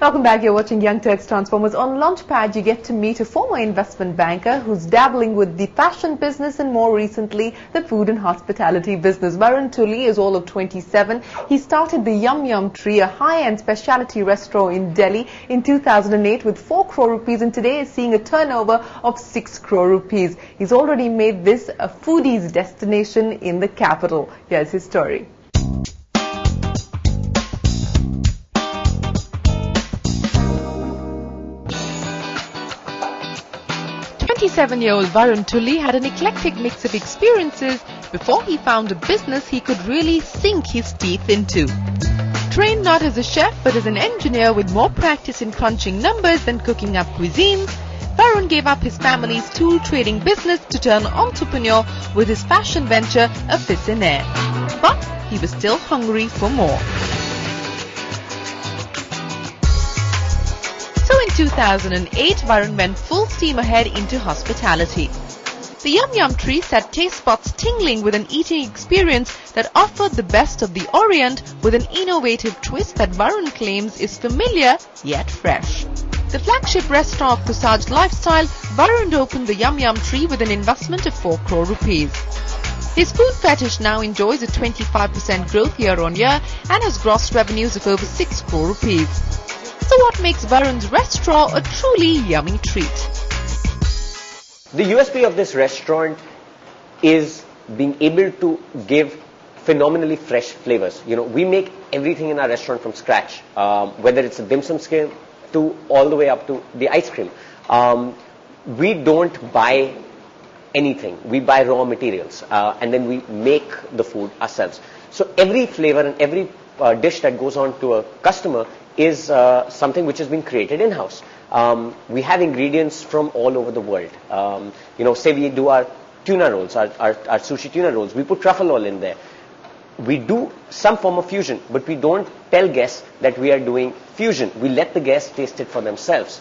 Welcome back. You're watching Young Turks Transformers. On Launchpad, you get to meet a former investment banker who's dabbling with the fashion business and more recently the food and hospitality business. Varun Tuli is all of 27. He started the Yum Yum Tree, a high-end specialty restaurant in Delhi in 2008 with 4 crore rupees and today is seeing a turnover of 6 crore rupees. He's already made this a foodie's destination in the capital. Here's his story. 27-year-old Varun Tuli had an eclectic mix of experiences before he found a business he could really sink his teeth into. Trained not as a chef but as an engineer with more practice in crunching numbers than cooking up cuisines, Varun gave up his family's tool trading business to turn entrepreneur with his fashion venture a fils en air. But he was still hungry for more. So in 2008, Varun went full steam ahead into hospitality. The Yum Yum Tree set taste buds tingling with an eating experience that offered the best of the Orient with an innovative twist that Varun claims is familiar yet fresh. The flagship restaurant of Kusaj Lifestyle, Varun opened the Yum Yum Tree with an investment of 4 crore rupees. His food fetish now enjoys a 25% growth year-on-year and has gross revenues of over 6 crore rupees. So what makes Varun's restaurant a truly yummy treat? The USP of this restaurant is being able to give phenomenally fresh flavors. You know, we make everything in our restaurant from scratch, whether it's a dim sum scale to all the way up to the ice cream. We don't buy anything. We buy raw materials and then we make the food ourselves. So every flavor and every dish that goes on to a customer is something which has been created in-house. We have ingredients from all over the world. Say we do our tuna rolls, our sushi tuna rolls. We put truffle oil in there. We do some form of fusion, but we don't tell guests that we are doing fusion. We let the guests taste it for themselves.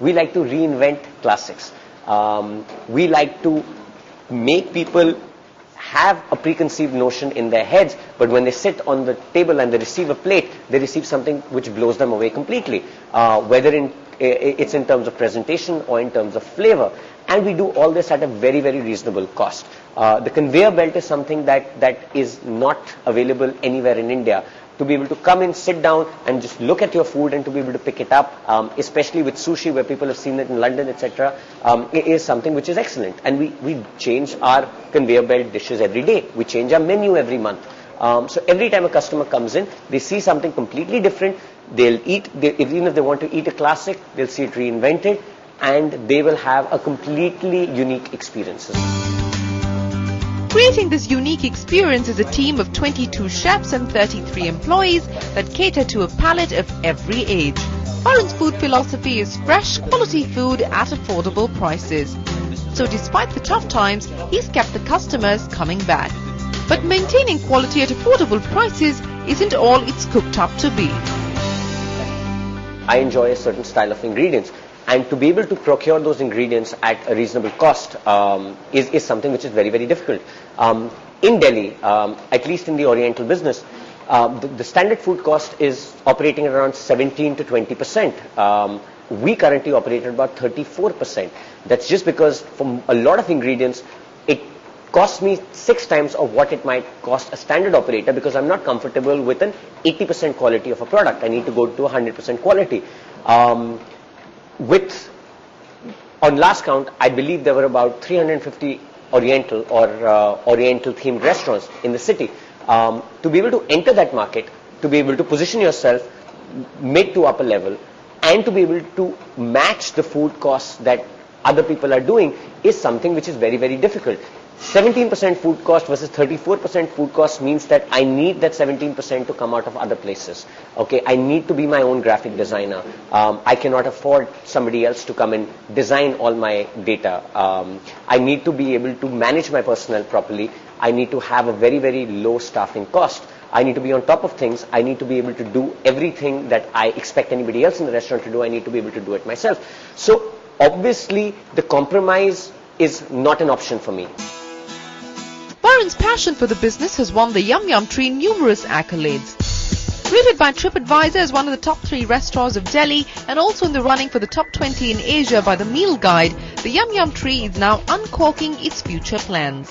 We like to reinvent classics. We like to make people have a preconceived notion in their heads, but when they sit on the table and they receive a plate, they receive something which blows them away completely, whether it's in terms of presentation or in terms of flavor. And we do all this at a very, very reasonable cost. The conveyor belt is something that is not available anywhere in India. To be able to come in, sit down and just look at your food and to be able to pick it up, especially with sushi where people have seen it in London, etc., it is something which is excellent. And we change our conveyor belt dishes every day. We change our menu every month. So every time a customer comes in, they see something completely different. They'll eat, even if they want to eat a classic, they'll see it reinvented and they will have a completely unique experience. Creating this unique experience is a team of 22 chefs and 33 employees that cater to a palate of every age. Varun's food philosophy is fresh, quality food at affordable prices. So despite the tough times, he's kept the customers coming back. But maintaining quality at affordable prices isn't all it's cooked up to be. I enjoy a certain style of ingredients. And to be able to procure those ingredients at a reasonable cost is something which is very, very difficult. In Delhi, at least in the Oriental business, the standard food cost is operating at around 17 to 20%. We currently operate at about 34%. That's just because for a lot of ingredients, it costs me 6 times of what it might cost a standard operator because I'm not comfortable with an 80% quality of a product. I need to go to 100% quality. On last count, I believe there were about 350 Oriental or Oriental themed restaurants in the city. To be able to enter that market, to be able to position yourself mid to upper level, and to be able to match the food costs that other people are doing is something which is very, very difficult. 17% food cost versus 34% food cost means that I need that 17% to come out of other places. Okay, I need to be my own graphic designer. I cannot afford somebody else to come and design all my data. I need to be able to manage my personnel properly. I need to have a very, very low staffing cost. I need to be on top of things. I need to be able to do everything that I expect anybody else in the restaurant to do. I need to be able to do it myself. So obviously the compromise is not an option for me. Varun's passion for the business has won the Yum Yum Tree numerous accolades. Rated by TripAdvisor as one of the top 3 restaurants of Delhi and also in the running for the top 20 in Asia by the Meal Guide, the Yum Yum Tree is now uncorking its future plans.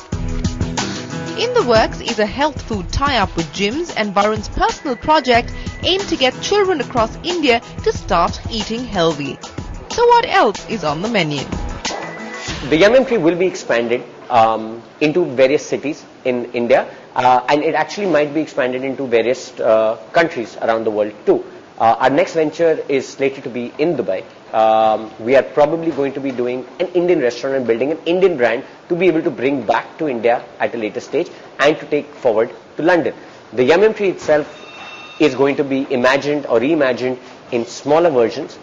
In the works is a health food tie-up with gyms, and Varun's personal project aimed to get children across India to start eating healthy. So what else is on the menu? The Yum Yum Tree will be expanded into various cities in India, and it actually might be expanded into various countries around the world too. Our next venture is slated to be in Dubai. We are probably going to be doing an Indian restaurant and building an Indian brand to be able to bring back to India at a later stage and to take forward to London. The Yum Yum Tree itself is going to be imagined or reimagined in smaller versions.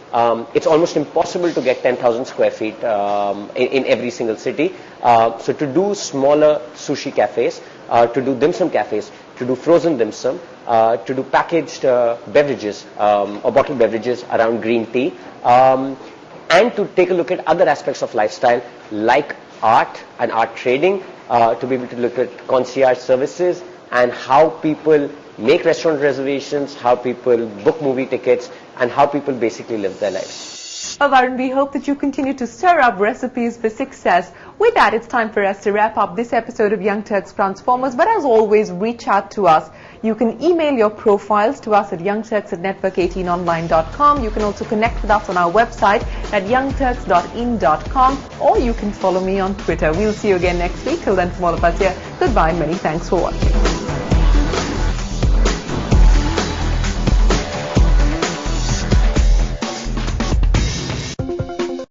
It's almost impossible to get 10,000 square feet in every single city. So to do smaller sushi cafes, to do dim sum cafes, to do frozen dim sum, to do packaged beverages or bottled beverages around green tea, and to take a look at other aspects of lifestyle like art and art trading, to be able to look at concierge services and how people make restaurant reservations, how people book movie tickets, and how people basically live their lives. Well, Varun, we hope that you continue to stir up recipes for success. With that, it's time for us to wrap up this episode of Young Turks Transformers. But as always, reach out to us. You can email your profiles to us at youngturks@network18online.com. You can also connect with us on our website at youngturks.in.com, or you can follow me on Twitter. We'll see you again next week. Till then, from all of us here, goodbye and many thanks for watching.